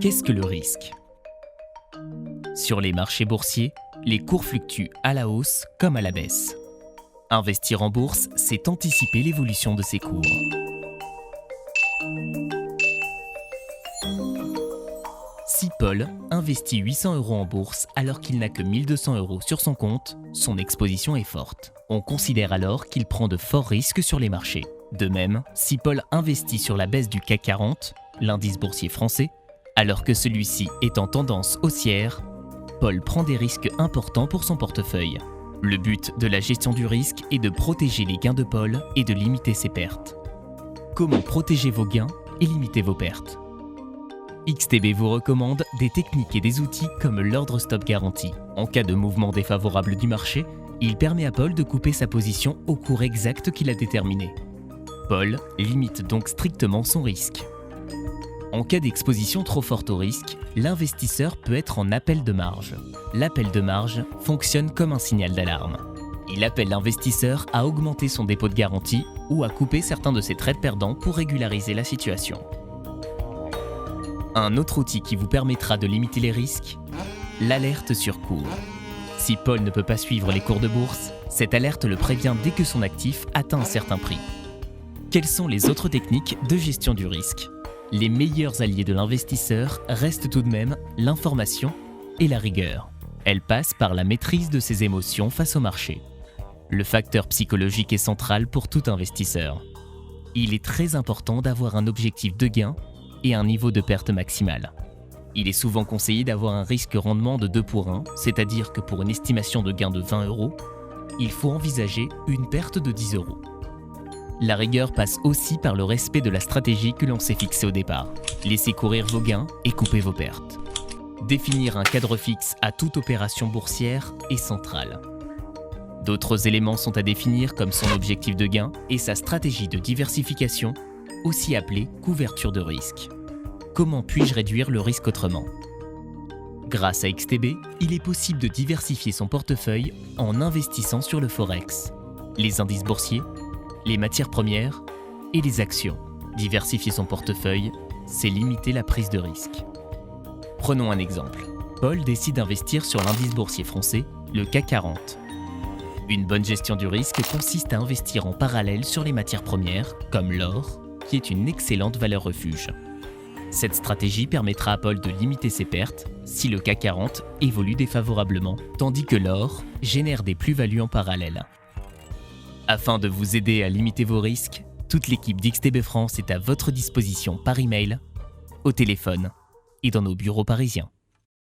Qu'est-ce que le risque ? Sur les marchés boursiers, les cours fluctuent à la hausse comme à la baisse. Investir en bourse, c'est anticiper l'évolution de ces cours. Si Paul investit 800 € en bourse alors qu'il n'a que 1200 € sur son compte, son exposition est forte. On considère alors qu'il prend de forts risques sur les marchés. De même, si Paul investit sur la baisse du CAC 40, l'indice boursier français, alors que celui-ci est en tendance haussière, Paul prend des risques importants pour son portefeuille. Le but de la gestion du risque est de protéger les gains de Paul et de limiter ses pertes. Comment protéger vos gains et limiter vos pertes ? XTB vous recommande des techniques et des outils comme l'ordre stop garanti. En cas de mouvement défavorable du marché, il permet à Paul de couper sa position au cours exact qu'il a déterminé. Paul limite donc strictement son risque. En cas d'exposition trop forte au risque, l'investisseur peut être en appel de marge. L'appel de marge fonctionne comme un signal d'alarme. Il appelle l'investisseur à augmenter son dépôt de garantie ou à couper certains de ses trades perdants pour régulariser la situation. Un autre outil qui vous permettra de limiter les risques, l'alerte sur cours. Si Paul ne peut pas suivre les cours de bourse, cette alerte le prévient dès que son actif atteint un certain prix. Quelles sont les autres techniques de gestion du risque ? Les meilleurs alliés de l'investisseur restent tout de même l'information et la rigueur. Elle passe par la maîtrise de ses émotions face au marché. Le facteur psychologique est central pour tout investisseur. Il est très important d'avoir un objectif de gain et un niveau de perte maximale. Il est souvent conseillé d'avoir un risque-rendement de 2 pour 1, c'est-à-dire que pour une estimation de gain de 20 €, il faut envisager une perte de 10 €. La rigueur passe aussi par le respect de la stratégie que l'on s'est fixée au départ. Laissez courir vos gains et coupez vos pertes. Définir un cadre fixe à toute opération boursière est central. D'autres éléments sont à définir comme son objectif de gain et sa stratégie de diversification, aussi appelée couverture de risque. Comment puis-je réduire le risque autrement ? Grâce à XTB, il est possible de diversifier son portefeuille en investissant sur le Forex, les indices boursiers, les matières premières et les actions. Diversifier son portefeuille, c'est limiter la prise de risque. Prenons un exemple. Paul décide d'investir sur l'indice boursier français, le CAC 40. Une bonne gestion du risque consiste à investir en parallèle sur les matières premières, comme l'or, qui est une excellente valeur refuge. Cette stratégie permettra à Paul de limiter ses pertes si le CAC 40 évolue défavorablement, tandis que l'or génère des plus-values en parallèle. Afin de vous aider à limiter vos risques, toute l'équipe d'XTB France est à votre disposition par email, au téléphone et dans nos bureaux parisiens.